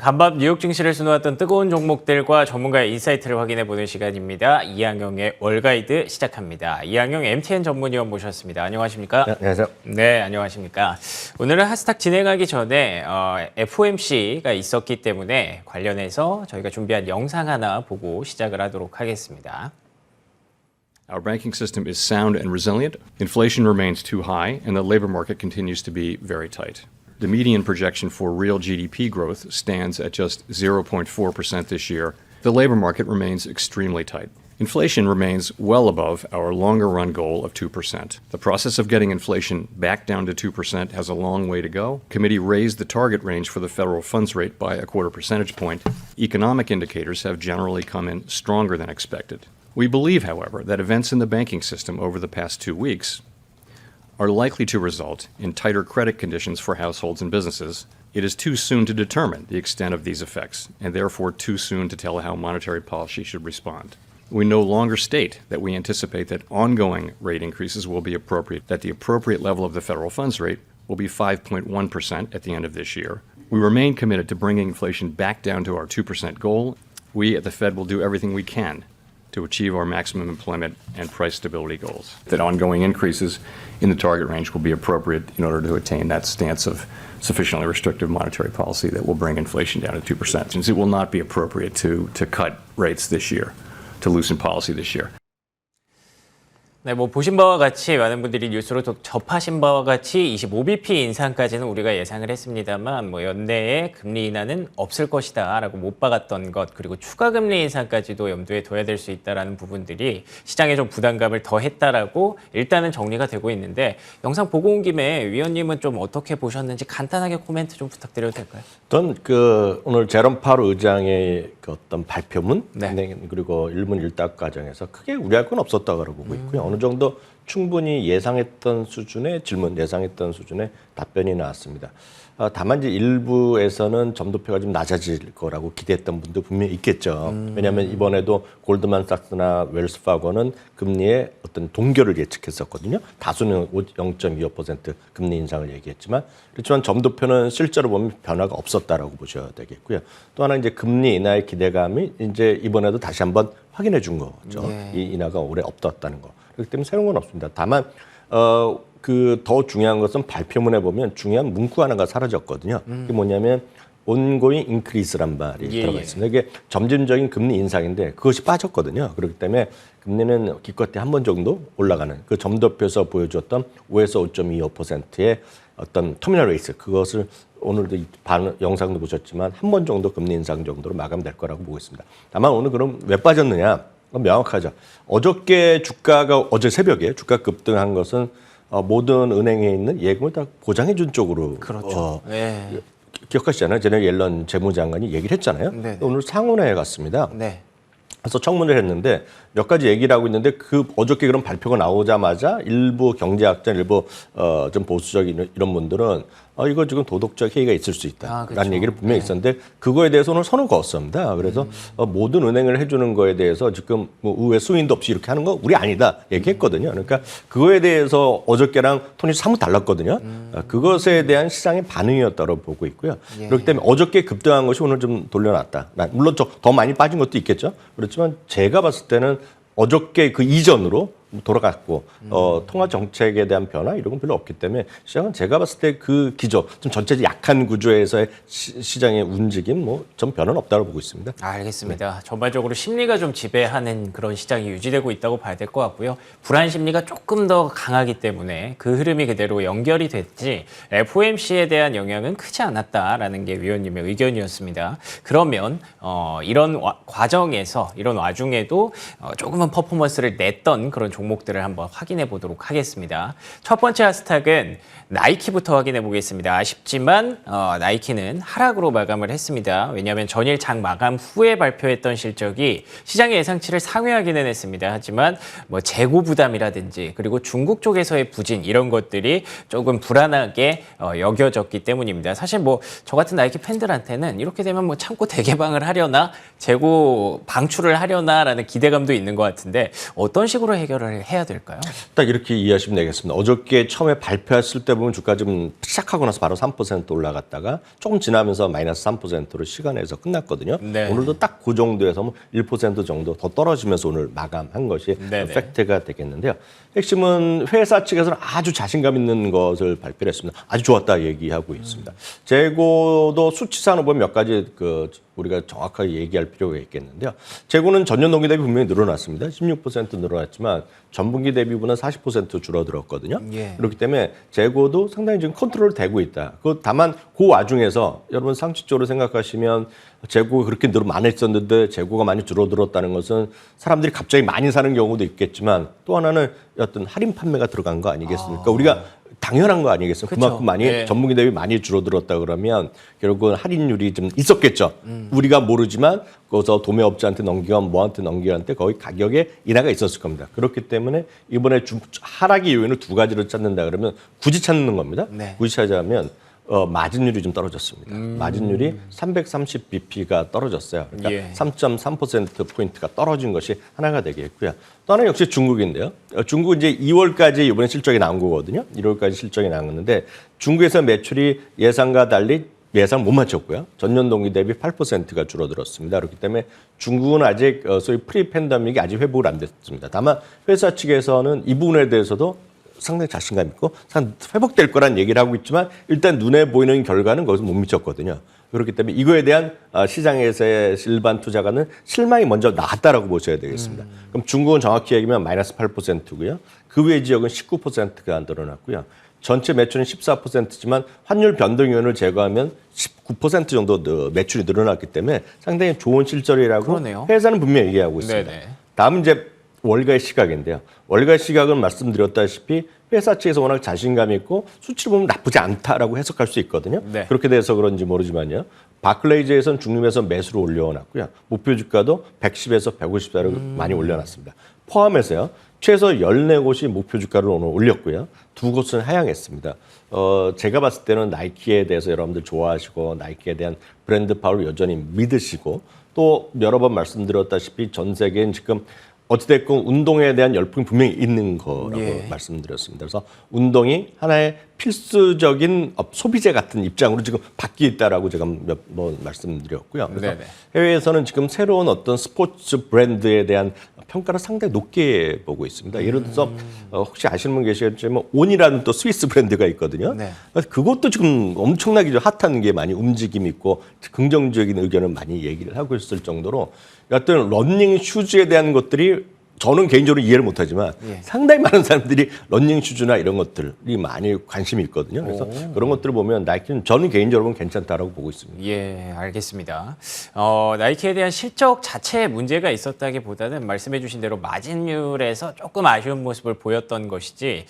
간밤 뉴욕 증시를 수놓았던 뜨거운 종목들과 전문가의 인사이트를 확인해보는 시간입니다. 이항영의 월가이드 시작합니다. 이항영 MTN 전문위원 모셨습니다. 안녕하십니까? 네, 안녕하세요. 네, 안녕하십니까? 오늘은 핫스탁 진행하기 전에 FOMC가 있었기 때문에 관련해서 저희가 준비한 영상 하나 보고 시작을 하도록 하겠습니다. Our banking system is sound and resilient. Inflation remains too high, and the labor market continues to be very tight. The median projection for real GDP growth stands at just 0.4% this year. The labor market remains extremely tight. Inflation remains well above our longer-run goal of 2%. The process of getting inflation back down to 2% has a long way to go. The committee raised the target range for the federal funds rate by a quarter percentage point. Economic indicators have generally come in stronger than expected. We believe, however, that events in the banking system over the past 2 weeks are likely to result in tighter credit conditions for households and businesses. It is too soon to determine the extent of these effects, and therefore too soon to tell how monetary policy should respond. We no longer state that we anticipate that ongoing rate increases will be appropriate, that the appropriate level of the federal funds rate will be 5.1% at the end of this year. We remain committed to bringing inflation back down to our 2% goal. We at the Fed will do everything we can to achieve our maximum employment and price stability goals. That ongoing increases in the target range will be appropriate in order to attain that stance of sufficiently restrictive monetary policy that will bring inflation down to 2%. Since it will not be appropriate to cut rates this year, to loosen policy this year. 네, 보신 바와 같이 많은 분들이 뉴스로 접하신 바와 같이 25bp 인상까지는 우리가 예상을 했습니다만 연내에 금리 인하는 없을 것이다라고 못 박았던 것, 그리고 추가 금리 인상까지도 염두에 둬야 될 수 있다라는 부분들이 시장에 좀 부담감을 더했다라고 일단은 정리가 되고 있는데, 영상 보고 온 김에 위원님은 좀 어떻게 보셨는지 간단하게 코멘트 좀 부탁드려도 될까요? 전 오늘 제롬 파월 의장의 어떤 발표문, 네. 그리고 일문 일답 과정에서 크게 우려할 건 없었다고 보고 있고요. 어느 정도 충분히 예상했던 수준의 질문, 예상했던 수준의 답변이 나왔습니다. 다만 이제 일부에서는 점도표가 좀 낮아질 거라고 기대했던 분도 분명히 있겠죠. 왜냐하면 이번에도 골드만삭스나 웰스파고는 금리의 어떤 동결을 예측했었거든요. 다수는 0.25% 금리 인상을 얘기했지만, 그렇지만 점도표는 실제로 보면 변화가 없었다라고 보셔야 되겠고요. 또 하나 이제 금리 인하의 기대감이 이제 이번에도 다시 한번 확인해 준 거죠. 이 인하가 올해 없었다는 거. 그렇기 때문에 새로운 건 없습니다. 다만 더 중요한 것은 발표문에 보면 중요한 문구 하나가 사라졌거든요. 그게 뭐냐면 ongoing increase란 말이 들어가 있습니다. 이게 점진적인 금리 인상인데 그것이 빠졌거든요. 그렇기 때문에 금리는 기껏해 한 번 정도 올라가는, 그 점도표에서 보여줬던 5에서 5.25%의 어떤 터미널 레이스, 그것을 오늘도 영상도 보셨지만 한 번 정도 금리 인상 정도로 마감될 거라고 보고 있습니다. 다만 오늘 그럼 왜 빠졌느냐? 명확하죠. 어저께 주가가 어제 새벽에 주가 급등한 것은 모든 은행에 있는 예금을 다 보장해 준 쪽으로. 그렇죠. 네. 기억하시잖아요. 제네 옐런 재무장관이 얘기를 했잖아요. 네. 오늘 상원회에 갔습니다. 네. 그래서 청문회를 했는데 몇 가지 얘기를 하고 있는데, 어저께 그런 발표가 나오자마자 일부 경제학자, 일부 좀 보수적인 이런 분들은 이거 지금 도덕적 해이가 있을 수 있다라는 그렇죠. 얘기를 분명히 있었는데, 그거에 대해서 오늘 선을 그었습니다. 그래서 모든 은행을 해주는 거에 대해서 지금 의회 승인도 없이 이렇게 하는 거 우리 아니다 얘기했거든요. 그러니까 그거에 대해서 어저께랑 톤이 사뭇 달랐거든요. 그것에 대한 시장의 반응이었다고 보고 있고요. 그렇기 때문에 어저께 급등한 것이 오늘 좀 돌려놨다. 물론 더 많이 빠진 것도 있겠죠. 그렇지만 제가 봤을 때는 어저께 그 이전으로 돌아갔고, 통화 정책에 대한 변화 이런 건 별로 없기 때문에 시장은 제가 봤을 때 그 기조, 좀 전체적 약한 구조에서의 시장의 움직임 좀 변화는 없다고 보고 있습니다. 알겠습니다. 전반적으로 심리가 좀 지배하는 그런 시장이 유지되고 있다고 봐야 될 것 같고요. 불안 심리가 조금 더 강하기 때문에 그 흐름이 그대로 연결이 됐지 FOMC에 대한 영향은 크지 않았다라는 게 위원님의 의견이었습니다. 그러면 이런 과정에서, 이런 와중에도 조금은 퍼포먼스를 냈던 그런 종목들을 한번 확인해 보도록 하겠습니다. 첫 번째 핫스탁은 나이키부터 확인해 보겠습니다. 아쉽지만 나이키는 하락으로 마감을 했습니다. 왜냐하면 전일 장 마감 후에 발표했던 실적이 시장의 예상치를 상회하기는 했습니다. 하지만 재고 부담이라든지 그리고 중국 쪽에서의 부진, 이런 것들이 조금 불안하게 여겨졌기 때문입니다. 사실 저 같은 나이키 팬들한테는 이렇게 되면 창고 대개방을 하려나 재고 방출을 하려나라는 기대감도 있는 것 같은데, 어떤 식으로 해결을 생각을 해야 될까요? 딱 이렇게 이해하시면 되겠습니다. 어저께 처음에 발표했을 때 보면 주가 좀 시작하고 나서 바로 3% 올라갔다가 조금 지나면서 마이너스 3%로 시간에서 끝났거든요. 네. 오늘도 딱 그 정도에서 뭐 1% 정도 더 떨어지면서 오늘 마감한 것이 네네. 팩트가 되겠는데요. 핵심은 회사 측에서는 아주 자신감 있는 것을 발표를 했습니다. 아주 좋았다 얘기하고 있습니다. 재고도 수치상으로 보면 몇 가지 우리가 정확하게 얘기할 필요가 있겠는데요. 재고는 전년 동기 대비 분명히 늘어났습니다. 16% 늘어났지만 전분기 대비보다 40% 줄어들었거든요. 예. 그렇기 때문에 재고도 상당히 지금 컨트롤 되고 있다. 다만 그 와중에서 여러분 상식적으로 생각하시면 재고가 그렇게 많았었는데 재고가 많이 줄어들었다는 것은 사람들이 갑자기 많이 사는 경우도 있겠지만 또 하나는 어떤 할인 판매가 들어간 거 아니겠습니까? 우리가 당연한 거 아니겠습니까? 그쵸. 그만큼 많이 네. 전분기 대비 많이 줄어들었다 그러면 결국은 할인율이 좀 있었겠죠. 우리가 모르지만 거기서 도매업자한테 넘기건 뭐한테 넘기건한테 거의 가격에 인하가 있었을 겁니다. 그렇기 때문에 이번에 하락의 요인을 두 가지로 찾는다 그러면 굳이 찾는 겁니다. 네. 굳이 찾자면 마진율이 좀 떨어졌습니다. 마진율이 330bp가 떨어졌어요. 그러니까 예. 3.3%포인트가 떨어진 것이 하나가 되겠고요. 또 하나는 역시 중국인데요. 중국은 이제 2월까지 이번에 실적이 나온 거거든요. 1월까지 실적이 나왔는데 중국에서 매출이 예상과 달리 예상 못 맞췄고요. 전년 동기 대비 8%가 줄어들었습니다. 그렇기 때문에 중국은 아직 소위 프리 팬데믹이 아직 회복을 안 됐습니다. 다만 회사 측에서는 이 부분에 대해서도 상당히 자신감 있고 회복될 거란 얘기를 하고 있지만 일단 눈에 보이는 결과는 거기서 못 미쳤거든요. 그렇기 때문에 이거에 대한 시장에서의 일반 투자가는 실망이 먼저 나왔다라고 보셔야 되겠습니다. 그럼 중국은 정확히 얘기하면 마이너스 8%고요. 그 외 지역은 19%가 늘어났고요. 전체 매출은 14%지만 환율 변동 요인을 제거하면 19% 정도 매출이 늘어났기 때문에 상당히 좋은 실적이라고 그러네요. 회사는 분명히 얘기하고 있습니다. 네네. 다음 이제 월가의 시각인데요. 월가의 시각은 말씀드렸다시피 회사 측에서 워낙 자신감이 있고 수치를 보면 나쁘지 않다라고 해석할 수 있거든요. 네. 그렇게 돼서 그런지 모르지만요. 바클레이즈에서는 중립에서 매수를 올려놨고요. 목표 주가도 110에서 150달러 많이 올려놨습니다. 포함해서요. 최소 14곳이 목표 주가를 오늘 올렸고요. 2곳은 하향했습니다. 제가 봤을 때는 나이키에 대해서 여러분들 좋아하시고 나이키에 대한 브랜드 파워를 여전히 믿으시고 또 여러 번 말씀드렸다시피 전 세계는 지금 어찌됐건 운동에 대한 열풍이 분명히 있는 거라고 예. 말씀드렸습니다. 그래서 운동이 하나의 필수적인 소비재 같은 입장으로 지금 바뀌어 있다라고 제가 몇 번 말씀드렸고요. 그래서 네네. 해외에서는 지금 새로운 어떤 스포츠 브랜드에 대한 평가를 상당히 높게 보고 있습니다. 예를 들어서 혹시 아시는 분 계시겠지만 온이라는 또 스위스 브랜드가 있거든요. 네. 그래서 그것도 지금 엄청나게 핫한 게 많이 움직임이 있고 긍정적인 의견을 많이 얘기를 하고 있을 정도로 어떤 러닝 슈즈에 대한 것들이 저는 개인적으로 이해를 못하지만 예. 상당히 많은 사람들이 러닝 슈즈나 이런 것들이 많이 관심이 있거든요. 그래서 그런 것들을 보면 나이키는 저는 개인적으로 괜찮다라고 보고 있습니다. 예, 알겠습니다. 나이키에 대한 실적 자체에 문제가 있었다기보다는 말씀해주신 대로 마진율에서 조금 아쉬운 모습을 보였던 것이지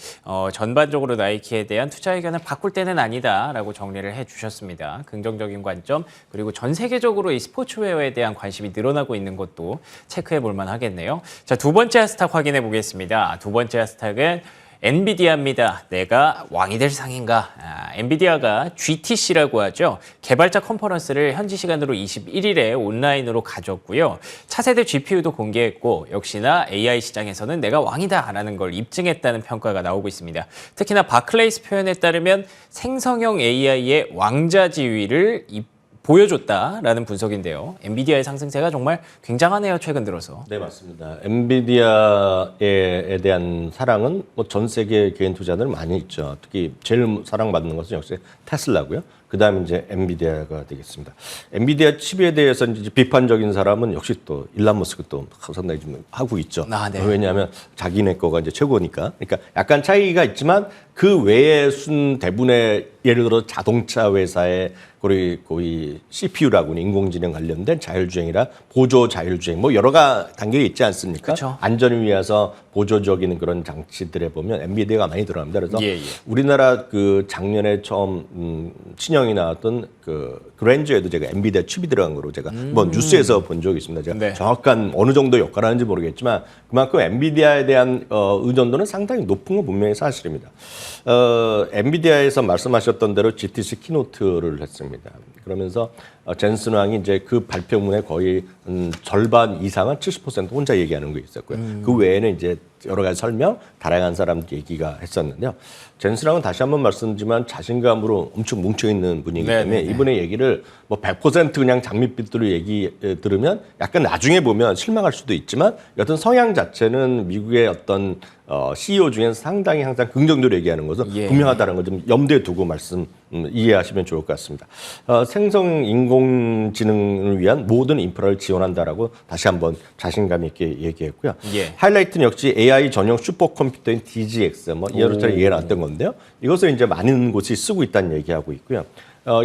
전반적으로 나이키에 대한 투자 의견을 바꿀 때는 아니다라고 정리를 해주셨습니다. 긍정적인 관점 그리고 전 세계적으로 이 스포츠웨어에 대한 관심이 늘어나고 있는 것도 체크해 볼 만하겠네요. 자, 두 번째 하스탁 확인해 보겠습니다. 두 번째 하스탁은 엔비디아입니다. 내가 왕이 될 상인가? 엔비디아가 GTC라고 하죠. 개발자 컨퍼런스를 현지 시간으로 21일에 온라인으로 가졌고요. 차세대 GPU도 공개했고 역시나 AI 시장에서는 내가 왕이다라는 걸 입증했다는 평가가 나오고 있습니다. 특히나 바클레이스 표현에 따르면 생성형 AI의 왕자 지위를 보여줬다라는 분석인데요. 엔비디아의 상승세가 정말 굉장하네요. 최근 들어서. 네, 맞습니다. 엔비디아에 대한 사랑은 뭐 전 세계 개인 투자들 많이 있죠. 특히 제일 사랑받는 것은 역시 테슬라고요. 그다음에 이제 엔비디아가 되겠습니다. 엔비디아 칩에 대해서 이제 비판적인 사람은 역시 또 일론 머스크 또 상당히 좀 하고 있죠. 네. 왜냐하면 자기네 거가 이제 최고니까. 그러니까 약간 차이가 있지만 그 외에 대부분의 예를 들어 자동차 회사의 거의 CPU라고 인공지능 관련된 자율주행이라 보조 자율주행 뭐 여러 단계가 있지 않습니까? 그쵸. 안전을 위해서 보조적인 그런 장치들에 보면 엔비디아가 많이 들어갑니다. 그래서 예. 우리나라 작년에 처음 신형이 나왔던 그랜저에도 제가 엔비디아 칩이 들어간 거로 제가 한번 뉴스에서 본 적이 있습니다. 제가 네. 정확한 어느 정도 역할을 하는지 모르겠지만 그만큼 엔비디아에 대한 의존도는 상당히 높은 건 분명히 사실입니다. 엔비디아에서 말씀하셨던 대로 GTC 키노트를 했습니다. 그러면서 젠슨 왕이 이제 그 발표문에 거의 절반 이상은 70% 혼자 얘기하는 게 있었고요. 그 외에는 이제 여러 가지 설명, 다양한 사람 얘기가 했었는데요. 젠슨왕은 다시 한번 말씀드리지만 자신감으로 엄청 뭉쳐있는 분이기 때문에 이분의 얘기를 뭐 100% 그냥 장밋빛으로 얘기 들으면 약간 나중에 보면 실망할 수도 있지만 여튼 성향 자체는 미국의 어떤 CEO 중에는 상당히 항상 긍정적으로 얘기하는 것은 분명하다는 걸 좀 염두에 두고 이해하시면 좋을 것 같습니다. 생성 인공지능을 위한 모든 인프라를 지원한다라고 다시 한번 자신감 있게 얘기했고요. 하이라이트는 역시 AI 전용 슈퍼컴퓨터인 DGX, 뭐 이어부터 얘기 나왔던 건데요. 이것을 이제 많은 곳이 쓰고 있다는 얘기하고 있고요.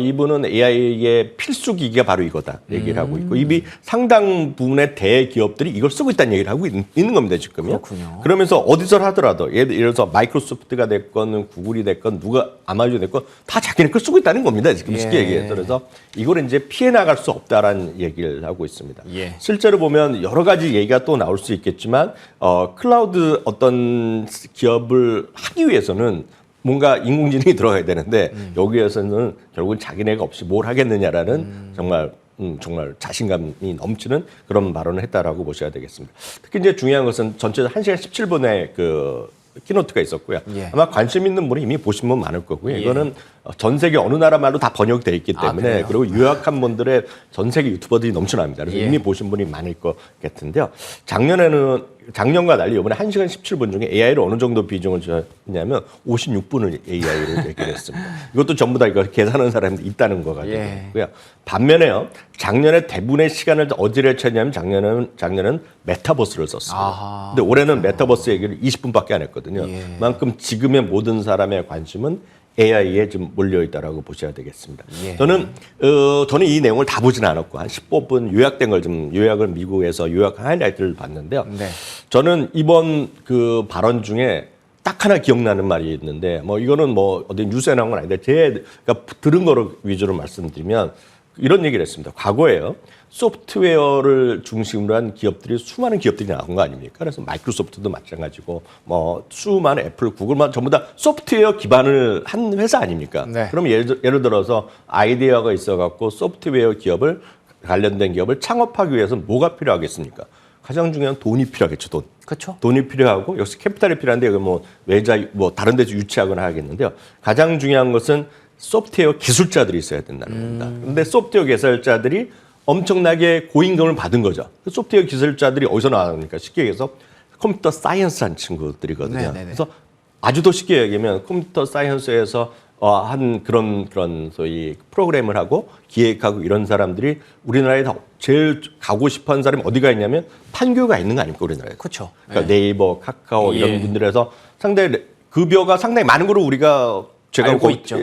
이분은 AI의 필수 기기가 바로 이거다 얘기를 하고 있고 이미 상당 부분의 대기업들이 이걸 쓰고 있다는 얘기를 하고 있는 겁니다 지금요. 그렇군요. 그러면서 어디서 하더라도 예를 들어서 마이크로소프트가 됐건 구글이 됐건 누가 아마존이 됐건 다 자기네 걸 쓰고 있다는 겁니다 지금 쉽게 얘기해서. 그래서 이걸 이제 피해 나갈 수 없다라는 얘기를 하고 있습니다. 실제로 보면 여러 가지 얘기가 또 나올 수 있겠지만 클라우드 어떤 기업을 하기 위해서는 뭔가 인공지능이 들어가야 되는데 여기에서는 결국은 자기네가 없이 뭘 하겠느냐라는 정말 자신감이 넘치는 그런 발언을 했다라고 보셔야 되겠습니다. 특히 이제 중요한 것은 전체 1시간 17분의 그 키노트가 있었고요. 아마 관심 있는 분이 이미 보신 분 많을 거고요. 이거는 전 세계 어느 나라 말로 다 번역되어 있기 때문에 그리고 유학한 분들의 전 세계 유튜버들이 넘쳐납니다. 그래서 이미 보신 분이 많을 것 같은데요. 작년과 달리 이번에 1시간 17분 중에 AI를 어느 정도 비중을 줬냐면 56분을 AI로 얘기를 했습니다. 이것도 전부 다 이거 계산하는 사람이 있다는 거가 되고요. 반면에요. 작년에 대부분의 시간을 어디를 쳤냐면 작년에는 메타버스를 썼습니다. 근데 올해는 메타버스 얘기를 20분밖에 안 했거든요. 그만큼 지금의 모든 사람의 관심은 AI에 좀 몰려있다라고 보셔야 되겠습니다. 저는 이 내용을 다 보지는 않았고 한 15분 요약된 걸 요약을 미국에서 요약한 하이라이트를 봤는데요. 저는 이번 그 발언 중에 딱 하나 기억나는 말이 있는데 뭐 이거는 뭐 어디 뉴스에 나온 건 아닌데 제가 들은 거로 위주로 말씀드리면 이런 얘기를 했습니다. 과거에요. 소프트웨어를 중심으로 한 기업들이 수많은 기업들이 나온 거 아닙니까? 그래서 마이크로소프트도 마찬가지고 뭐 수많은 애플, 구글만 전부 다 소프트웨어 기반을 한 회사 아닙니까? 그럼 예를 들어서 아이디어가 있어갖고 소프트웨어 기업을 관련된 기업을 창업하기 위해서 뭐가 필요하겠습니까? 가장 중요한 돈이 필요하겠죠, 돈. 그렇죠. 돈이 필요하고 역시 캐피탈이 필요한데 뭐 외자 뭐 다른 데서 유치하거나 하겠는데요. 가장 중요한 것은 소프트웨어 기술자들이 있어야 된다는 겁니다. 그런데 소프트웨어 개발자들이 엄청나게 고임금을 받은 거죠. 그 소프트웨어 기술자들이 어디서 나옵니까? 쉽게 얘기해서 컴퓨터 사이언스 한 친구들이거든요. 그래서 아주 더 쉽게 얘기하면 컴퓨터 사이언스에서 한 그런 소위 프로그램을 하고 기획하고 이런 사람들이 우리나라에 다 제일 가고 싶어하는 사람이 어디가 있냐면 판교가 있는 거 아닙니까 우리나라에? 그렇죠. 그러니까 네이버, 카카오 이런 분들에서 상당히 급여가 상당히 많은 거로 우리가 제가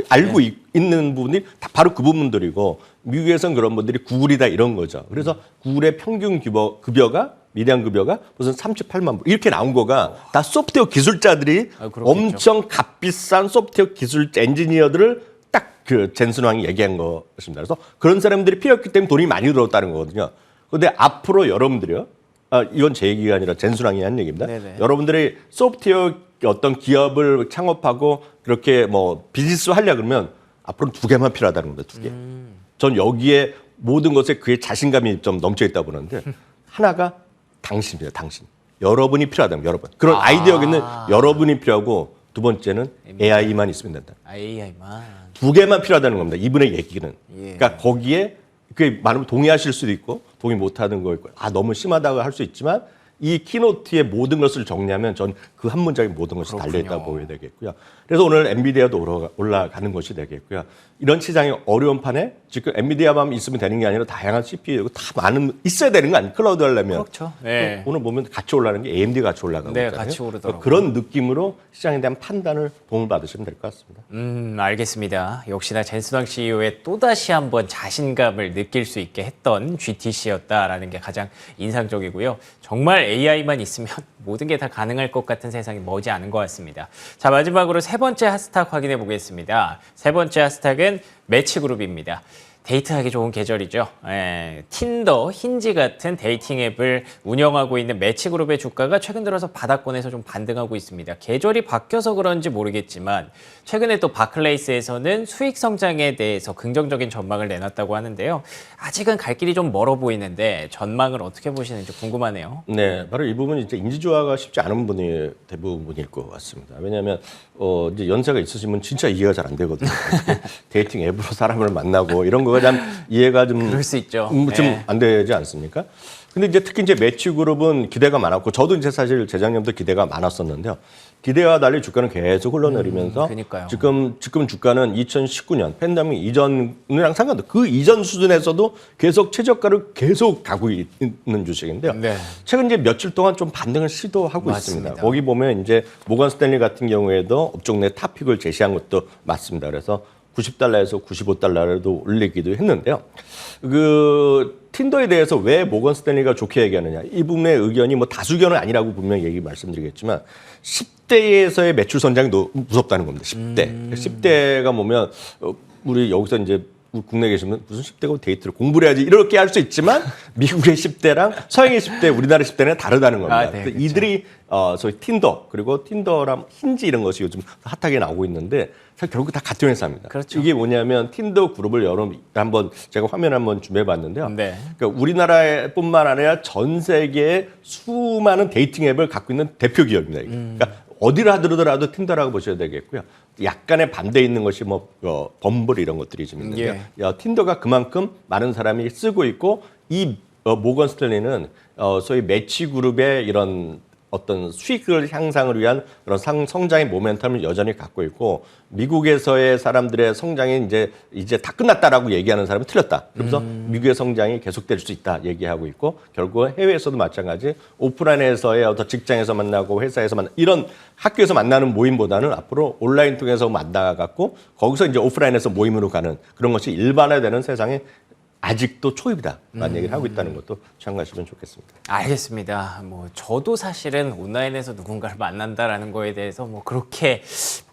알고 있는 부분이 다 바로 그 부분들이고 미국에서는 그런 분들이 구글이다 이런 거죠. 그래서 구글의 평균 급여가 미디안 급여가 무슨 38만 불 이렇게 나온 거가 다 소프트웨어 기술자들이 엄청 값비싼 소프트웨어 기술 엔지니어들을 딱 그 젠슨 왕이 얘기한 것입니다. 그래서 그런 사람들이 필요했기 때문에 돈이 많이 들어왔다는 거거든요. 그런데 앞으로 여러분들이요. 이건 제 얘기가 아니라 젠슨 왕이 한 얘기입니다. 여러분들이 소프트웨어 어떤 기업을 창업하고 그렇게 뭐 비즈니스 하려 그러면 앞으로는 2개만 필요하다는 겁니다. 2개. 전 여기에 모든 것에 그의 자신감이 좀 넘쳐 있다 보는데 하나가 당신입니다. 당신. 여러분이 필요하다면 여러분. 그런 아이디어가 있는 여러분이 필요하고 두 번째는 AI만 있으면 된다. AI만. 2개만 필요하다는 겁니다. 이분의 얘기는. 그러니까 거기에 그게 말하면 동의하실 수도 있고 동의 못하는 거 있고 너무 심하다고 할 수 있지만 이 키노트의 모든 것을 정리하면 전 그 한 문장에 모든 것이 달려있다고 보여야 되겠고요. 그래서 오늘 엔비디아도 올라가는 것이 되겠고요. 이런 시장의 어려운 판에 지금 엔비디아만 있으면 되는 게 아니라 다양한 CPU 다 많은 있어야 되는 거 아니에요? 클라우드 하려면. 그렇죠. 오늘 보면 같이 올라가는 게 AMD가 같이 올라가고 있잖아요. 같이 오르더라고요. 그런 느낌으로 시장에 대한 판단을 도움을 받으시면 될 것 같습니다. 알겠습니다. 역시나 젠슨 CEO의 또다시 한번 자신감을 느낄 수 있게 했던 GTC였다라는 게 가장 인상적이고요. 정말 AI만 있으면 모든 게 다 가능할 것 같은 세상이 머지 않은 것 같습니다. 자, 마지막으로 세 번째 핫스탁 확인해 보겠습니다. 세 번째 핫스탁은 매치그룹입니다. 데이트하기 좋은 계절이죠. 예, 틴더, 힌지 같은 데이팅 앱을 운영하고 있는 매치그룹의 주가가 최근 들어서 바닥권에서 좀 반등하고 있습니다. 계절이 바뀌어서 그런지 모르겠지만 최근에 또 바클레이스에서는 수익 성장에 대해서 긍정적인 전망을 내놨다고 하는데요. 아직은 갈 길이 좀 멀어 보이는데 전망을 어떻게 보시는지 궁금하네요. 네, 바로 이 부분이 이제 인지조화가 쉽지 않은 분이 대부분일 것 같습니다. 왜냐하면 이제 연세가 있으시면 진짜 이해가 잘 안 되거든요. 데이팅 앱으로 사람을 만나고 이런 거가 참 이해가 좀 그럴 수 있죠. 좀 네. 안 되지 않습니까? 근데 이제 특히 이제 매치그룹은 기대가 많았고 저도 이제 사실 재작년부터 기대가 많았었는데요. 기대와 달리 주가는 계속 흘러내리면서 그러니까요. 지금 주가는 2019년 팬데믹 이전이랑 상관없이 그 이전 수준에서도 계속 최저가를 계속 가고 있는 주식인데요. 네. 최근 이제 며칠 동안 좀 반등을 시도하고 맞습니다. 있습니다. 거기 보면 이제 모건 스탠리 같은 경우에도 업종 내 탑픽을 제시한 것도 맞습니다. 그래서 90달러에서 95달러로 올리기도 했는데요. 틴더에 대해서 왜 모건 스탠리가 좋게 얘기하느냐. 이 부분의 의견이 뭐 다수견은 아니라고 분명히 말씀드리겠지만 10대에서의 매출 선장이 무섭다는 겁니다. 10대. 10대가 보면 우리 여기서 이제 국내에 계시면 무슨 10대고 데이트를 공부를 해야지 이렇게 할 수 있지만 미국의 10대랑 서양의 10대, 우리나라 10대는 다르다는 겁니다. 아, 네, 그렇죠. 이들이 소위 틴더 그리고 틴더랑 힌지 이런 것이 요즘 핫하게 나오고 있는데 사실 결국 다 같은 회사입니다. 그렇죠. 이게 뭐냐면 틴더 그룹을 한번 제가 화면 한번 준비해봤는데요. 네. 그러니까 우리나라뿐만 아니라 전 세계의 수많은 데이팅 앱을 갖고 있는 대표 기업입니다. 이게. 그러니까 어디를 하더라도 틴더라고 보셔야 되겠고요. 약간의 반대 있는 것이 범블 이런 것들이 좀 있는데요. 틴더가 그만큼 많은 사람이 쓰고 있고 이 모건 스탠리는 소위 매치 그룹의 이런 어떤 수익을 향상을 위한 그런 성장의 모멘텀을 여전히 갖고 있고 미국에서의 사람들의 성장이 이제 다 끝났다라고 얘기하는 사람은 틀렸다. 그래서 미국의 성장이 계속될 수 있다 얘기하고 있고 결국은 해외에서도 마찬가지 오프라인에서의 어떤 직장에서 만나고 회사에서 이런 학교에서 만나는 모임보다는 앞으로 온라인 통해서 만나갖고 거기서 이제 오프라인에서 모임으로 가는 그런 것이 일반화되는 세상에 아직도 초입이다라는 얘기를 하고 있다는 것도 참고하시면 좋겠습니다. 알겠습니다. 뭐 저도 사실은 온라인에서 누군가를 만난다라는 거에 대해서 뭐 그렇게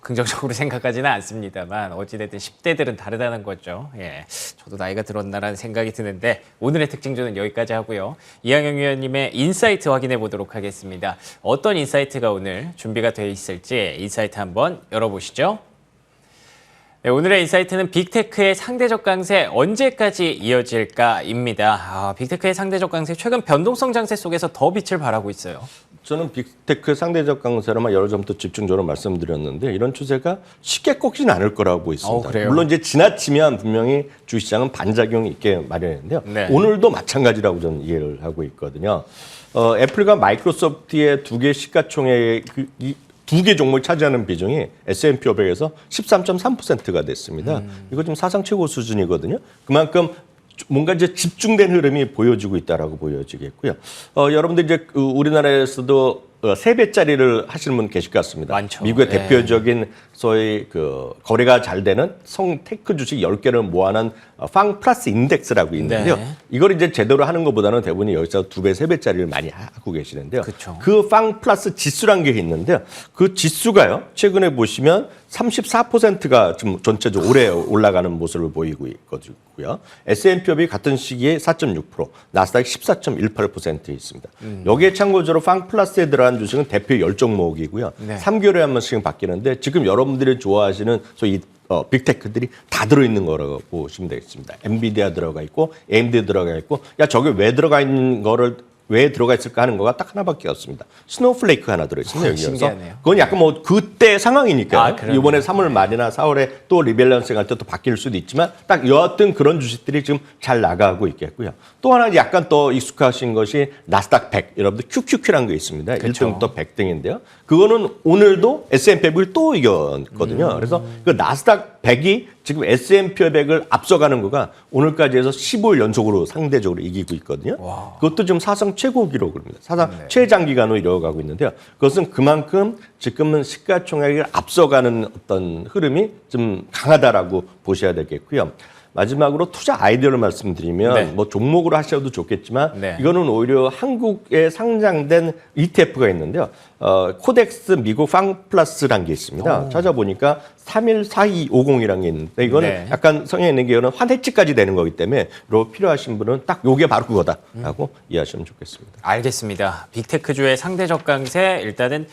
긍정적으로 생각하지는 않습니다만 어찌됐든 10대들은 다르다는 거죠. 예, 저도 나이가 들었나라는 생각이 드는데 오늘의 특징주는 여기까지 하고요. 이항영 위원님의 인사이트 확인해 보도록 하겠습니다. 어떤 인사이트가 오늘 준비가 되어 있을지 인사이트 한번 열어보시죠. 네, 오늘의 인사이트는 빅테크의 상대적 강세 언제까지 이어질까입니다. 빅테크의 상대적 강세 최근 변동성 장세 속에서 더 빛을 발하고 있어요. 저는 빅테크 상대적 강세로만 여러 점부터 집중적으로 말씀드렸는데 이런 추세가 쉽게 꺾이진 않을 거라고 보고 있습니다. 그래요? 물론 이제 지나치면 분명히 주시장은 반작용이 있게 마련인데요. 네. 오늘도 마찬가지라고 저는 이해를 하고 있거든요. 애플과 마이크로소프트의 두 개 시가총액 두 개 종목을 차지하는 비중이 S&P 500에서 13.3%가 됐습니다. 이거 지금 사상 최고 수준이거든요. 그만큼 뭔가 이제 집중된 흐름이 보여지고 있다라고 보여지겠고요. 여러분들 이제 우리나라에서도 3배짜리를 하시는 분 계실 것 같습니다. 많죠. 미국의 네. 대표적인 소위 거래가 잘 되는 테크 주식 10개를 모아놓은 팡 플러스 인덱스라고 있는데요. 네. 이걸 이제 제대로 하는 것보다는 대부분이 여기서 2배, 3배짜리를 많이 하고 계시는데요. 그쵸. 그 팡 플러스 지수란 게 있는데요. 그 지수가요. 최근에 보시면 34%가 지금 전체적으로 올해 올라가는 모습을 보이고 있고요. S&P 500이 같은 시기에 4.6%, 나스닥이 14.18% 있습니다. 여기에 참고적으로 팡 플러스에 들어간 주식은 대표 10종목이고요. 네. 3개월에 한 번씩 바뀌는데 지금 여러분들이 좋아하시는 소위 빅테크들이 다 들어있는 거라고 보시면 되겠습니다. 엔비디아 들어가 있고 AMD 들어가 있고 저게 왜 들어가 있는 거를 왜 들어가 있을까 하는 거가 딱 하나밖에 없습니다. 스노우플레이크 하나 들어있습니다. 여기서. 신기하네요. 그건 약간 그때 상황이니까요. 그러네요. 이번에 3월 말이나 4월에 또 리밸런싱 할 때 또 바뀔 수도 있지만 딱 여하튼 그런 주식들이 지금 잘 나가고 있겠고요. 또 하나 약간 더 익숙하신 것이 나스닥 100. 여러분들 QQQ라는 게 있습니다. 그쵸. 1등부터 100등인데요. 그거는 오늘도 S&P 500을 또 이겼거든요. 그래서 그 나스닥 100이 지금 S&P 500을 앞서가는 거가 오늘까지 해서 15일 연속으로 상대적으로 이기고 있거든요. 그것도 지금 사상 최고 기록입니다. 사상 최장기간으로 이어가고 있는데요. 그것은 그만큼 지금은 시가총액을 앞서가는 어떤 흐름이 좀 강하다라고 보셔야 되겠고요. 마지막으로 투자 아이디어를 말씀드리면 네. 뭐 종목으로 하셔도 좋겠지만 네. 이거는 오히려 한국에 상장된 ETF가 있는데요. 코덱스 미국 팡플러스라는 게 있습니다. 찾아보니까 314250이라는 게 있는데 이거는 네. 약간 성향 있는 게 이거는 환해치까지 되는 거기 때문에 로 필요하신 분은 딱 요게 바로 그거다라고 이해하시면 좋겠습니다. 알겠습니다. 빅테크주의 상대적 강세 일단은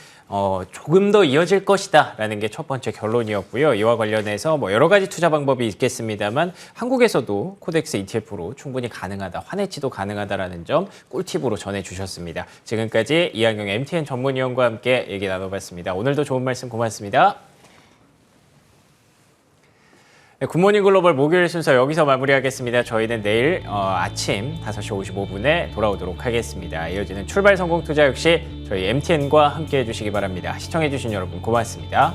조금 더 이어질 것이다라는 게 첫 번째 결론이었고요. 이와 관련해서 뭐 여러 가지 투자 방법이 있겠습니다만 한국에서도 코덱스 ETF로 충분히 가능하다, 환해치도 가능하다라는 점 꿀팁으로 전해주셨습니다. 지금까지 이한경 MTN 전문위원과 함께 얘기 나눠봤습니다. 오늘도 좋은 말씀 고맙습니다. 네, 굿모닝 글로벌 목요일 순서 여기서 마무리하겠습니다. 저희는 내일 아침 5시 55분에 돌아오도록 하겠습니다. 이어지는 출발 성공 투자 역시 저희 MTN과 함께 해주시기 바랍니다. 시청해주신 여러분 고맙습니다.